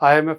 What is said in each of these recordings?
IMF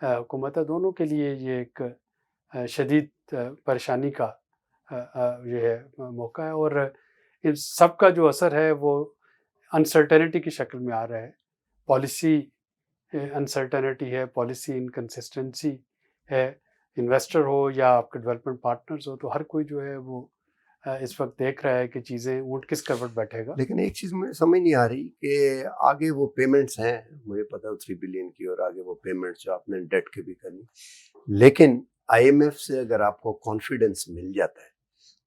حکومت ہے، دونوں کے لیے یہ ایک شدید پریشانی کا یہ ہے موقع ہے، اور ان سب کا جو اثر ہے وہ انسرٹینٹی کی شکل میں آ رہا ہے. پالیسی انسرٹینٹی ہے، پالیسی انکنسسٹنسی ہے. انویسٹر ہو یا آپ کے ڈیولپمنٹ پارٹنرز ہو، تو ہر کوئی جو ہے وہ اس وقت دیکھ رہا ہے کہ چیزیں اونٹ کس کروٹ بیٹھے گا. لیکن ایک چیز مجھے سمجھ نہیں آ رہی کہ آگے وہ پیمنٹس ہیں، مجھے پتا ہے 3 بلین کی، اور آگے وہ پیمنٹس جو آپ نے ڈیٹ کے بھی کرنی، لیکن آئی ایم ایف سے اگر آپ کو کانفیڈنس مل جاتا ہے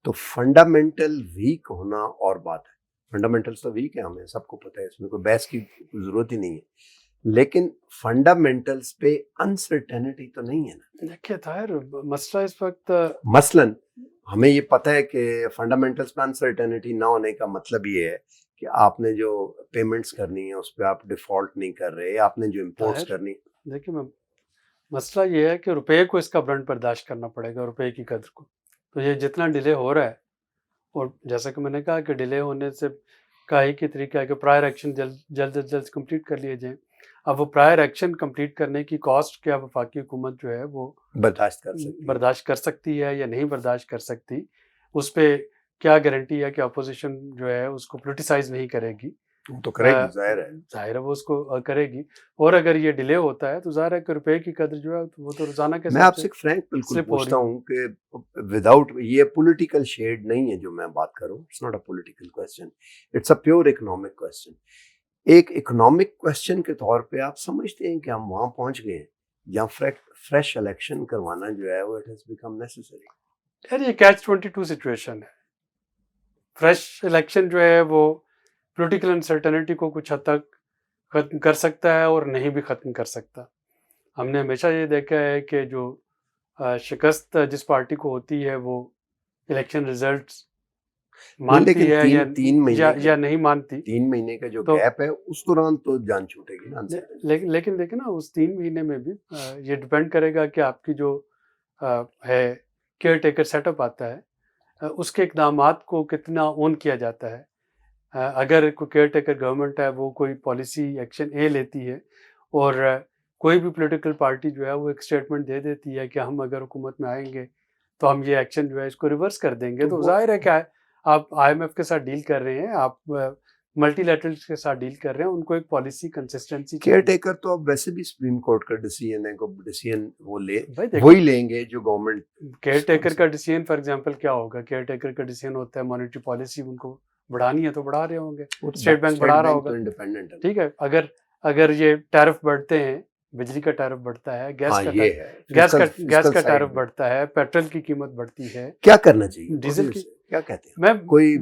تو فنڈامنٹل ویک ہونا اور بات ہے. فنڈامنٹلس تو ویک ہے، ہمیں سب کو پتہ ہے، اس میں کوئی بحث کی ضرورت ہی نہیں ہے، لیکن فنڈامنٹلس پہ انسرٹینٹی تو نہیں ہے نا. دیکھیے طاہر، مسئلہ اس وقت مثلاً ہمیں یہ پتہ ہے کہ فنڈامنٹلس پہ انسرٹینٹی نہ ہونے کا مطلب یہ ہے کہ آپ نے جو پیمنٹس کرنی ہے اس پہ آپ ڈیفالٹ نہیں کر رہے، آپ نے جو امپورٹس کرنی. دیکھیے مسئلہ یہ ہے کہ روپے کو اس کا برنٹ برداشت کرنا پڑے گا، روپے کی قدر کو. تو یہ جتنا ڈیلے ہو رہا ہے، اور جیسا کہ میں نے کہا کہ ڈیلے ہونے سے کا ہی کی طریقہ ہے کہ پرائر ایکشن جلد از جلد کمپلیٹ کر لیے جائیں. اب وہ پرائر ایکشن کمپلیٹ کرنے کی کاسٹ کیا وفاقی حکومت جو ہے وہ برداشت کر سکتی ہے یا نہیں برداشت کر سکتی، اس پہ کیا گارنٹی ہے کہ اپوزیشن جو ہے اس کو پولیٹیسائز نہیں کرے گی. تو کرے گی، ظاہر ہے وہ اس کو کرے گی. اور اگر یہ ڈیلے ہوتا ہے تو ظاہر ہے کہ روپے کی قدر جو ہے وہ تو روزانہ کے میں آپ سے فرینک بالکل پوچھتا ہوں کہ وداؤٹ یہ پولیٹیکل شیڈ نہیں ہے جو میں بات کروں، it's not a political question, it's a pure economic question. ایک اکنامک کوسچن کے طور پہ آپ سمجھتے ہیں کہ ہم وہاں پہنچ گئے ہیں جہاں فریش الیکشن کروانا جو ہے وہ اٹ ہیز بیکم نیسیسری. یار یہ کیچ 22 سچویشن ہے. فریش الیکشن جو ہے وہ پولیٹیکل انسرٹنٹی کو کچھ حد تک ختم کر سکتا ہے اور نہیں بھی ختم کر سکتا. ہم نے ہمیشہ یہ دیکھا ہے کہ جو شکست جس پارٹی کو ہوتی ہے وہ الیکشن ریزلٹس مانتی ہے یا نہیں مانتی. 3 مہینے کا جو گیپ ہے اس دوران تو جان چھوٹے گی نا. لیکن دیکھیں نا، اس 3 مہینے میں بھی یہ ڈپینڈ کرے گا کہ آپ کی جو ہے کیئر ٹیکر سیٹ اپ آتا ہے، اس کے اقدامات کو کتنا اون کیا جاتا ہے. اگر کوئی کیئر ٹیکر گورنمنٹ ہے، وہ کوئی پالیسی ایکشن لیتی ہے اور کوئی بھی پولیٹیکل پارٹی جو ہے وہ ایک اسٹیٹمنٹ دے دیتی ہے کہ ہم اگر حکومت میں آئیں گے تو ہم یہ ایکشن جو ہے اس کو ریورس کر دیں گے، تو ظاہر ہے کہ آپ آئی ایم ایف کے ساتھ ڈیل کر رہے ہیں، آپ ملٹی لیٹرلز کے ساتھ ڈیل کر رہے ہیں، ان کو ایک پالیسی کنسسٹنسی. کیئر ٹیکر تو اب ویسے بھی سپریم کورٹ کا ڈیسیژن ہے، ڈیسیژن وہی لیں گے جو گورنمنٹ. کیئر ٹیکر کا ڈیسیژن فار ایگزامپل کیا ہوگا؟ کیئر ٹیکر کا ڈیسیژن ہوتا ہے مانیٹری پالیسی ان کو بڑھانی ہے تو بڑھا رہے ہوں گے، اسٹیٹ بینک بڑھا رہا ہوگا، ٹھیک ہے. اگر یہ ٹیرف بڑھتے ہیں، بجلی کا ٹیرف بڑھتا ہے، گیس کا ٹیرف بڑھتا ہے، پیٹرول کی قیمت بڑھتی ہے، کیا کرنا چاہیے؟ ڈیزل کی کیا کہتے ہیں؟ میں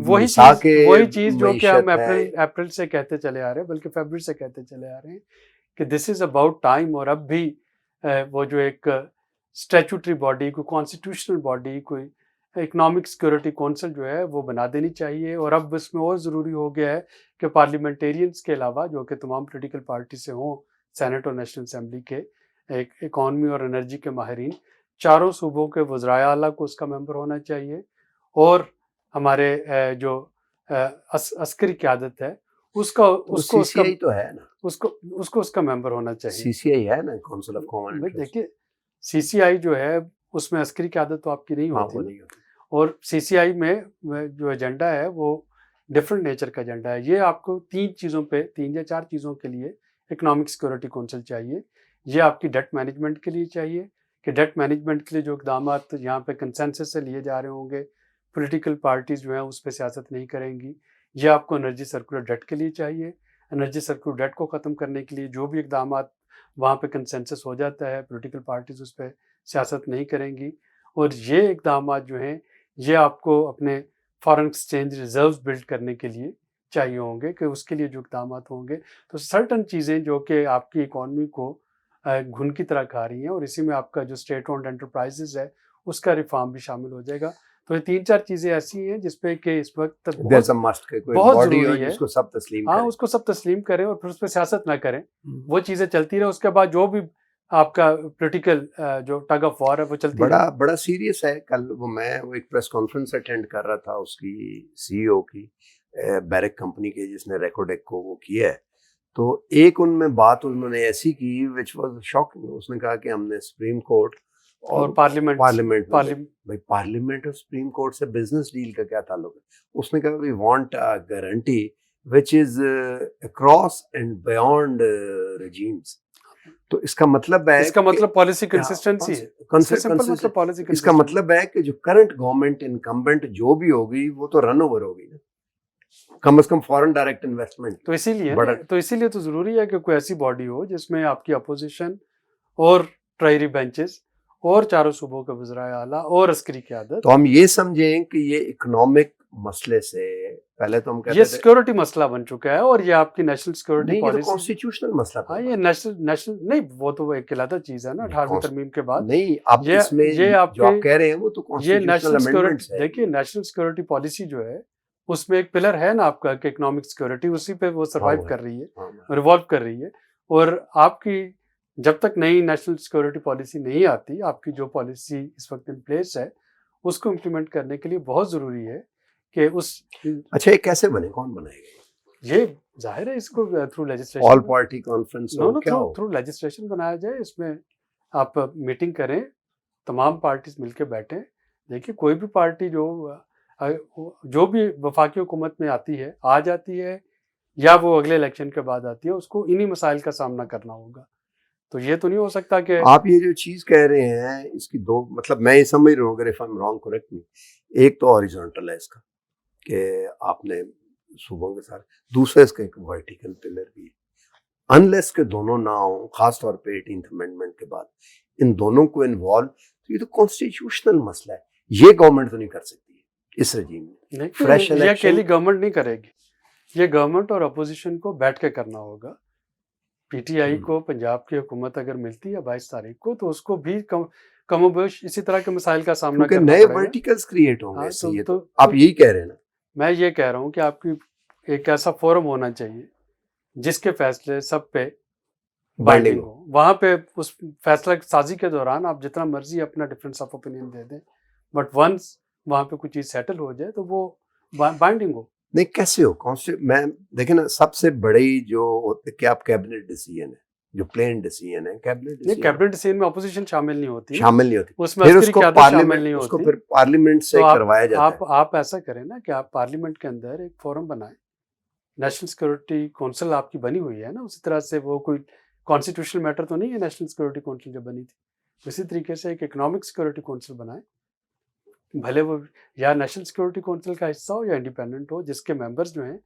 وہی چیز جو کہ ہم اپریل سے کہتے چلے آ رہے ہیں، بلکہ فیبرری سے کہتے چلے آ رہے ہیں کہ دس از اباؤٹ ٹائم. اور اب بھی وہ جو ایک اسٹیچوٹری باڈی، کوئی کانسٹیٹیوشنل باڈی، کوئی اکنامک سیکورٹی کونسل جو ہے وہ بنا دینی چاہیے. اور اب اس میں اور ضروری ہو گیا ہے کہ پارلیمنٹیرینز کے علاوہ جو کہ تمام پولیٹیکل پارٹی سے ہوں، سینٹ اور نیشنل اسمبلی کے، ایک اکانومی اور انرجی کے ماہرین، چاروں صوبوں کے وزرائے اعلیٰ کو اس کا ممبر ہونا چاہیے. اور ہمارے جو عسکری قیادت ہے اس کو تو ہے نا، اس کا ممبر ہونا چاہیے. سی سی آئی ہے نا، کونسل آف کامن انٹرسٹ. دیکھیے سی سی آئی جو ہے اس میں عسکری قیادت تو آپ کی نہیں ہوتی، اور سی سی آئی میں جو ایجنڈا ہے وہ ڈفرینٹ نیچر کا ایجنڈا ہے. یہ آپ کو 3 یا 4 چیزوں کے لیے اکنامک سیکورٹی کونسل چاہیے. یہ آپ کی ڈیٹ مینجمنٹ کے لیے چاہیے کہ ڈیٹ مینجمنٹ کے لیے جو اقدامات یہاں پہ کنسنسس سے لیے جا رہے ہوں گے، پولیٹیکل پارٹیز جو ہیں اس پہ سیاست نہیں کریں گی. یہ آپ کو انرجی سرکولر ڈیٹ کے لیے چاہیے. انرجی سرکولر ڈیٹ کو ختم کرنے کے لیے جو بھی اقدامات وہاں پہ کنسنسس ہو جاتا ہے، پولیٹیکل پارٹیز اس پہ سیاست نہیں کریں گی. اور یہ اقدامات جو ہیں یہ آپ کو اپنے فارن ایکسچینج ریزروز بلڈ کرنے کے لیے چاہیے ہوں گے، کہ اس کے لیے جو اقدامات ہوں گے تو سرٹن چیزیں جو کہ آپ کی اکانومی کو گھن کی طرح کھا رہی ہیں، اور اسی میں آپ کا جو اسٹیٹ اونڈ انٹرپرائزز ہے اس کا ریفارم بھی شامل ہو جائے گا. تو یہ 3-4 چیزیں ایسی ہیں جس پہ کہ اس وقت بہت ضروری ہے اس کو سب تسلیم کریں اور پھر اس پہ سیاست نہ کریں. وہ چیزیں چلتی رہے، اس کے بعد جو بھی آپ کا پولیٹیکل جو ٹگ آف وار ہے وہ چلتی بڑا سیریس ہے. کل میں ایک پریس کانفرنس اٹینڈ کر رہا تھا، اس کی سی ای او کی، بیرک کمپنی کے، جس نے ریکوڈیک کو وہ کیا ہے. تو ایک ان میں بات انہوں نے ایسی کی وچ واز شاکنگ. اس نے کہا کہ ہم نے سپریم کورٹ اور پارلیمنٹ بھائی پارلیمنٹ اور سپریم کورٹ سے بزنس ڈیل کا کیا تعلق ہے؟ اس نے کہا we want guarantee which is across and beyond regimes. تو اس کا مطلب ہے پالیسی کنسسٹنسی ہے. اس کا مطلب ہے کہ جو کرنٹ گورنمنٹ انکمبنٹ جو بھی ہوگی وہ تو رن اوور ہوگی نا, کم از کم فارن ڈائریکٹ انویسٹمنٹ. تو اسی لیے تو ضروری ہے کہ کوئی ایسی باڈی ہو جس میں آپ کی اپوزیشن اور ٹرائری بینچز اور چاروں صوبوں کے وزرائے اعلیٰ اور عسکری قیادت. تو ہم یہ سمجھیں کہ یہ اکنامک مسئلے سے پہلے تو ہم کہتے یہ سیکورٹی مسئلہ بن چکا ہے, اور یہ آپ کی نیشنل سیکورٹی پالیسی کانسٹیٹیوشنل مسئلہ. ہاں یہ نیشنل نہیں, وہ تو ایک علیحدہ چیز ہے نا 18ویں ترمیم کے بعد. نہیں اب اس میں جو آپ کہہ رہے ہیں وہ تو کانسٹیٹیوشنل امینڈمنٹس ہے. دیکھیے نیشنل سیکورٹی پالیسی جو ہے اس میں ایک پلر ہے نا آپ کا کہ اکنامک سیکورٹی, اسی پہ وہ سروائیو کر رہی ہے, ریوالو کر رہی ہے. اور آپ کی جب تک نئی نیشنل سیکورٹی پالیسی نہیں آتی, آپ کی جو پالیسی اس وقت ان پلیس ہے اس کو امپلیمنٹ کرنے کے لیے بہت ضروری ہے کہ اس. اچھا یہ کیسے بنے, کون بنائے گا؟ یہ ظاہر ہے اس کو تھرو لیجسلیشن, آل پارٹی کانفرنس تھرو لیجسلیشن بنایا جائے. اس میں آپ میٹنگ کریں, تمام پارٹیز مل کے بیٹھیں. دیکھیے کوئی بھی پارٹی جو بھی وفاقی حکومت میں آتی ہے, آ جاتی ہے یا وہ اگلے الیکشن کے بعد آتی ہے, اس کو انہی مسائل کا سامنا کرنا ہوگا. تو یہ تو نہیں ہو سکتا کہ آپ یہ جو چیز کہہ رہے ہیں اس کی دو مطلب میں یہ سمجھ رہا ہوں, اگر if I'm wrong correct me, ایک تو ہاریزونٹل ہے اس کا کہ آپ نے صوبوں کے ساتھ, دوسرا اس کا ایک ورٹیکل پلر بھی ہے. انلیس کہ دونوں نہ ہوں, خاص طور پہ 18th امینڈمنٹ کے بعد ان دونوں کو انوالو, تو یہ تو کانسٹیٹیوشنل مسئلہ ہے. یہ گورنمنٹ تو نہیں کر سکتی ہے اس رجیم میں. فریش یہ اکیلی گورنمنٹ نہیں کرے گی, یہ گورنمنٹ اور اپوزیشن کو بیٹھ کے کرنا ہوگا. پی ٹی آئی کو پنجاب کی حکومت اگر ملتی ہے 22 تاریخ کو, تو اس کو بھی کم و بیش اسی طرح کے مسائل کا سامنا کرنا پڑے گا. نئے ورٹیکلز کریٹ ہوں گے اس سے. تو آپ یہی کہہ رہے ہیں نا؟ میں یہ کہہ رہا ہوں کہ آپ کی ایک ایسا فورم ہونا چاہیے جس کے فیصلے سب پہ بائنڈنگ ہو. وہاں پہ اس فیصلہ سازی کے دوران آپ جتنا مرضی اپنا ڈفرینس آف اوپینین دے دیں, بٹ ونس وہاں پہ کوئی چیز سیٹل ہو جائے تو وہ بائنڈنگ ہو. نہیں کیسے ہو میں دیکھیں نا, سب سے بڑی جو کیا آپ کیبنٹ ڈیسیژن ہے, جو پلین ڈیسیژن ہے کیبنٹ ڈیسیژن میں اپوزیشن شامل نہیں ہوتی, اس میں عسکری قیادت شامل نہیں ہوتی. اس کو پھر پارلیمنٹ سے کروایا جاتا ہے. آپ ایسا کریں نا کہ آپ پارلیمنٹ کے اندر ایک فورم بنائیں. نیشنل سیکورٹی کونسل آپ کی بنی ہوئی ہے نا, اسی طرح سے وہ کوئی کانسٹیٹیوشنل میٹر تو نہیں ہے نیشنل سیکورٹی کونسل جو بنی تھی, اسی طریقے سے ایک اکنامک سیکورٹی کونسل بنائیں. بھلے وہ یا نیشنل سیکورٹی کونسل کا حصہ ہو یا انڈیپینڈنٹ ہو, جس کے ممبرز جو ہیں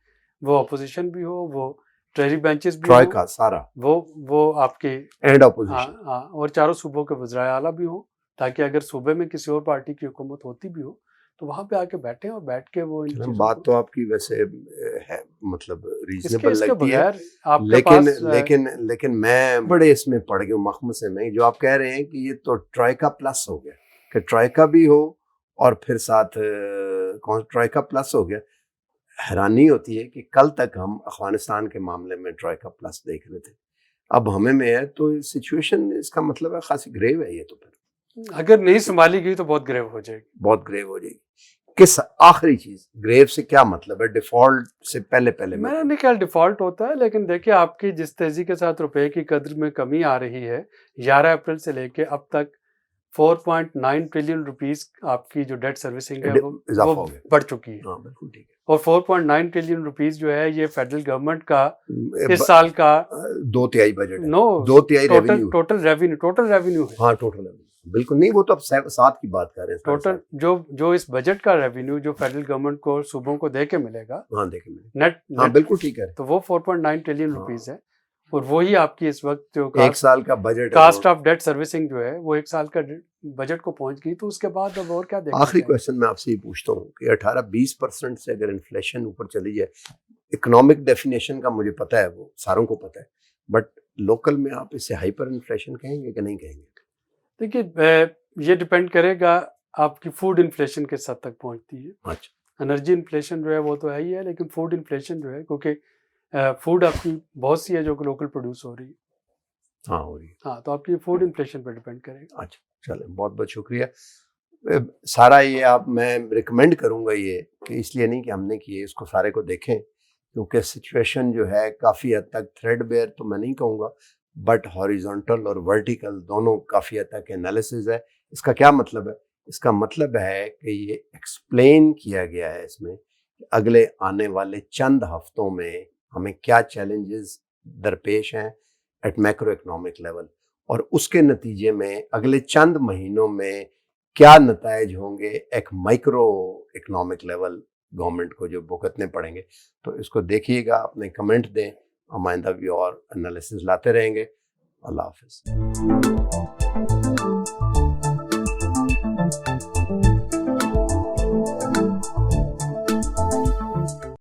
وہ اپوزیشن بھی ہو, وہ ٹریری بینچز بھی ہو, سارا وہ آپ کے اینڈ اپوزیشن اور چاروں صوبوں کے وزرائے اعلیٰ بھی ہوں, تاکہ اگر صوبے میں کسی اور پارٹی کی حکومت ہوتی بھی ہو تو وہاں پہ آ کے بیٹھیں اور بیٹھ کے وہ بات تو آپ کی ویسے ہے مطلب ریزنیبل لگتی ہے, لیکن میں بڑے اس میں پڑ گیا ہوں مخمصے میں, جو آپ کہہ رہے ہیں کہ یہ تو ٹرائیکا پلس ہو گیا, کہ ٹرائیکا بھی ہو اور پھر ساتھ ٹرائیکا پلس ہو گیا. حیرانی ہوتی ہے کہ کل تک ہم افغانستان کے معاملے میں ٹرائیکا پلس دیکھ رہے تھے, اب ہمیں میں ہے تو سچویشن اس کا مطلب ہے خاصی گریو ہے. یہ تو پھر اگر نہیں سنبھالی گئی تو بہت گریو ہو جائے گی, بہت گریو ہو جائے گی. کس آخری چیز گریو سے کیا مطلب ہے؟ ڈیفالٹ سے پہلے میں نے نہیں کہا ڈیفالٹ ہوتا ہے, لیکن دیکھیں آپ کی جس تیزی کے ساتھ روپے کی قدر میں کمی آ رہی ہے, 11 اپریل سے لے کے اب تک 4.9 ٹریلین روپیز آپ کی جو ڈیٹ سروسنگ ہے وہ بڑھ چکی ہے. بالکل ٹھیک ہے. اور 4.9 ٹریلین روپیز جو ہے یہ فیڈرل گورنمنٹ کا اس سال کا 2/3 بجٹ, نو 2/3 ٹوٹل ریونیو ہے. ہاں ٹوٹل ریونیو بالکل نہیں, وہ تو اب 7 کی بات کر رہے ہیں. ٹوٹل جو اس بجٹ کا ریونیو جو فیڈرل گورنمنٹ کو صوبوں کو دے کے ملے گا, ہاں دے کے ملے نیٹ, ہاں بالکل ٹھیک ہے, تو وہ 4.9 ٹریلین روپیز ہے. اور وہی آپ کی اس وقت جو ایک سال کا budget cost of date servicing جو ہے وہ ایک سال کا بجٹ کو پہنچ گئی. تو اس کے بعد اب اور کیا دیکھیں. آخری کویشچن میں آپ سے یہ پوچھتا ہوں کہ 18-20% سے اگر انفلیشن اوپر چلی جائے, اکنامک ڈیفینیشن کا مجھے پتہ ہے, وہ ساروں کو پتہ ہے, بٹ لوکل میں آپ اسے ہائپر انفلیشن کہیں گے کہ نہیں کہیں گے؟ دیکھیے یہ ڈپینڈ کرے گا آپ کی فوڈ انفلیشن کس حد تک پہنچتی ہے. اچھا, انرجی انفلیشن جو ہے وہ تو ہے ہی ہے, لیکن فوڈ انفلیشن جو ہے کیونکہ فوڈ آپ کی بہت سی ہے جو کہ لوکل پروڈیوس ہو رہی ہے. ہاں ہو رہی ہے. ہاں تو آپ کی فوڈ انفلیشن پہ ڈپینڈ کرے گا. اچھا چلیں, بہت بہت شکریہ. سارا یہ آپ میں ریکمینڈ کروں گا یہ کہ اس لیے نہیں کہ ہم نے کیے, اس کو سارے کو دیکھیں کیونکہ سچویشن جو ہے کافی حد تک تھریڈ بیئر تو میں نہیں کہوں گا، بٹ ہاریزونٹل اور ورٹیکل دونوں کافی حد تک انالیسز ہے۔ اس کا کیا مطلب ہے؟ اس کا مطلب ہے کہ یہ ایکسپلین کیا گیا ہے اس میں کہ اگلے آنے والے چند ہفتوں میں ہمیں کیا چیلنجز درپیش ہیں ایٹ میکرو اکنامک لیول، اور اس کے نتیجے میں اگلے چند مہینوں میں کیا نتائج ہوں گے ایک مائکرو اکنامک لیول گورنمنٹ کو جو بھگتنے پڑیں گے۔ تو اس کو دیکھیے گا، اپنے کمنٹ دیں، ہم آئندہ بھی اور انالیسز لاتے رہیں گے۔ اللہ حافظ۔